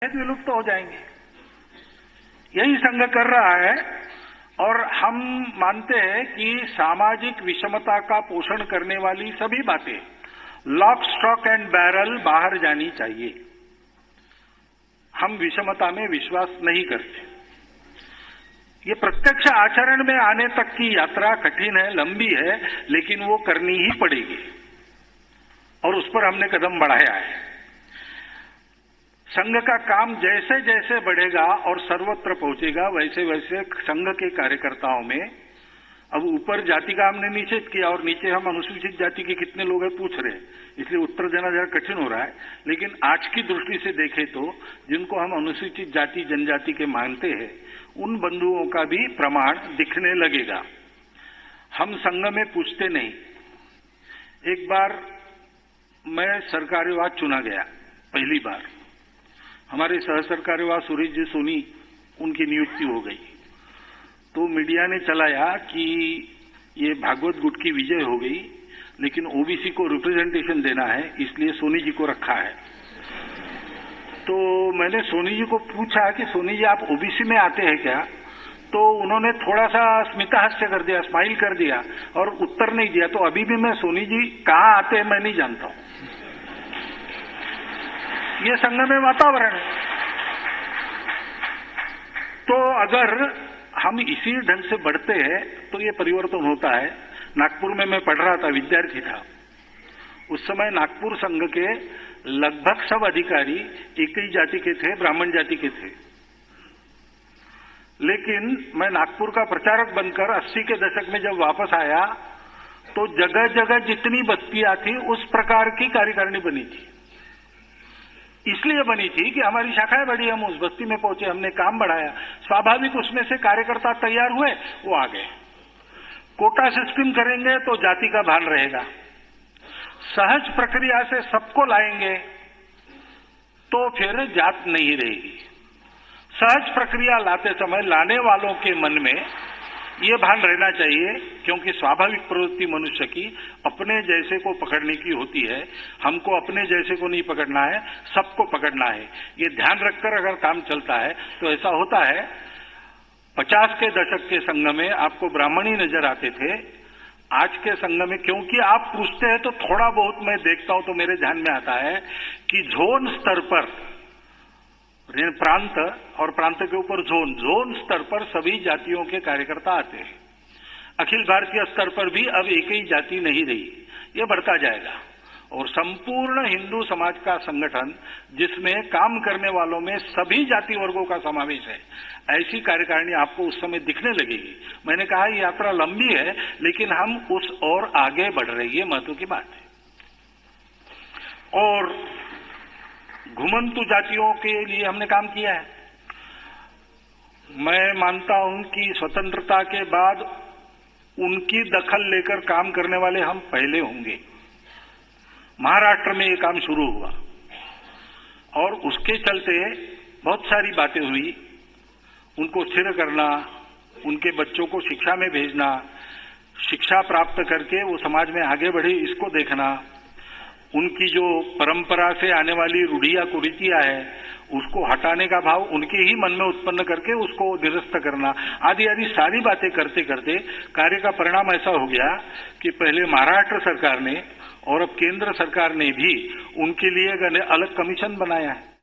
विलुप्त तो हो जाएंगे। यही संघ कर रहा है और हम मानते हैं कि सामाजिक विषमता का पोषण करने वाली सभी बातें लॉक स्टॉक एंड बैरल बाहर जानी चाहिए। हम विषमता में विश्वास नहीं करते। ये प्रत्यक्ष आचरण में आने तक की यात्रा कठिन है, लंबी है, लेकिन वो करनी ही पड़ेगी और उस पर हमने कदम बढ़ाया है। संघ का काम जैसे जैसे बढ़ेगा और सर्वत्र पहुंचेगा वैसे वैसे संघ के कार्यकर्ताओं में, अब ऊपर जाति का हमने निषेध किया और नीचे हम अनुसूचित जाति के कितने लोग हैं पूछ रहे हैं, इसलिए उत्तर देना जरा कठिन हो रहा है। लेकिन आज की दृष्टि से देखें तो जिनको हम अनुसूचित जाति जनजाति के मानते हैं उन बंधुओं का भी प्रमाण दिखने लगेगा। हम संघ में पूछते नहीं। एक बार मैं सरकार्यवाह चुना गया, पहली बार हमारे सह सरकार्यवाह सुरेश जी सोनी उनकी नियुक्ति हो गई, तो मीडिया ने चलाया कि ये भागवत गुट की विजय हो गई, लेकिन ओबीसी को रिप्रेजेंटेशन देना है इसलिए सोनी जी को रखा है। तो मैंने सोनी जी को पूछा कि सोनी जी आप ओबीसी में आते हैं क्या? तो उन्होंने थोड़ा सा स्मितहास्य कर दिया, स्माइल कर दिया और उत्तर नहीं दिया। तो अभी भी मैं सोनी जी कहाँ आते हैं मैं नहीं जानता हूं। ये संघ में वातावरण है। तो अगर हम इसी ढंग से बढ़ते हैं तो ये परिवर्तन होता है। नागपुर में मैं पढ़ रहा था, विद्यार्थी था उस समय। नागपुर संघ के लगभग सब अधिकारी एक ही जाति के थे, ब्राह्मण जाति के थे। लेकिन मैं नागपुर का प्रचारक बनकर 80 के दशक में जब वापस आया तो जगह जगह जितनी बस्तियां थी उस प्रकार की कार्यकारिणी बनी थी। इसलिए बनी थी कि हमारी शाखाएं बढ़ी, हम उस बस्ती में पहुंचे, हमने काम बढ़ाया। स्वाभाविक उसमें से कार्यकर्ता तैयार हुए, वो आ गए। कोटा सिस्टम करेंगे तो जाति का भान रहेगा। सहज प्रक्रिया से सबको लाएंगे तो फिर जात नहीं रहेगी। सहज प्रक्रिया लाते समय लाने वालों के मन में ये भान रहना चाहिए, क्योंकि स्वाभाविक प्रवृत्ति मनुष्य की अपने जैसे को पकड़ने की होती है। हमको अपने जैसे को नहीं पकड़ना है, सबको पकड़ना है। ये ध्यान रखकर अगर काम चलता है तो ऐसा होता है। 50 के दशक के संघ में आपको ब्राह्मण ही नजर आते थे। आज के संघ में क्योंकि आप पूछते हैं तो थोड़ा बहुत मैं देखता हूं तो मेरे ध्यान में आता है कि जोन स्तर पर, प्रांत और प्रांत के ऊपर जोन स्तर पर सभी जातियों के कार्यकर्ता आते हैं। अखिल भारतीय स्तर पर भी अब एक ही जाति नहीं रही, ये बढ़ता जाएगा। और संपूर्ण हिंदू समाज का संगठन जिसमें काम करने वालों में सभी जाति वर्गों का समावेश है, ऐसी कार्यकारिणी आपको उस समय दिखने लगेगी। मैंने कहा ये यात्रा लंबी है लेकिन हम उस और आगे बढ़ रही है, महत्व की बात है। और घुमंतु जातियों के लिए हमने काम किया है। मैं मानता हूं कि स्वतंत्रता के बाद उनकी दखल लेकर काम करने वाले हम पहले होंगे। महाराष्ट्र में ये काम शुरू हुआ और उसके चलते बहुत सारी बातें हुई। उनको स्थिर करना, उनके बच्चों को शिक्षा में भेजना, शिक्षा प्राप्त करके वो समाज में आगे बढ़े इसको देखना, उनकी जो परंपरा से आने वाली रूढ़ियां कुरीतियां है उसको हटाने का भाव उनके ही मन में उत्पन्न करके उसको निरस्त करना, आदि आदि सारी बातें करते करते कार्य का परिणाम ऐसा हो गया कि पहले महाराष्ट्र सरकार ने और अब केंद्र सरकार ने भी उनके लिए एक अलग कमीशन बनाया है।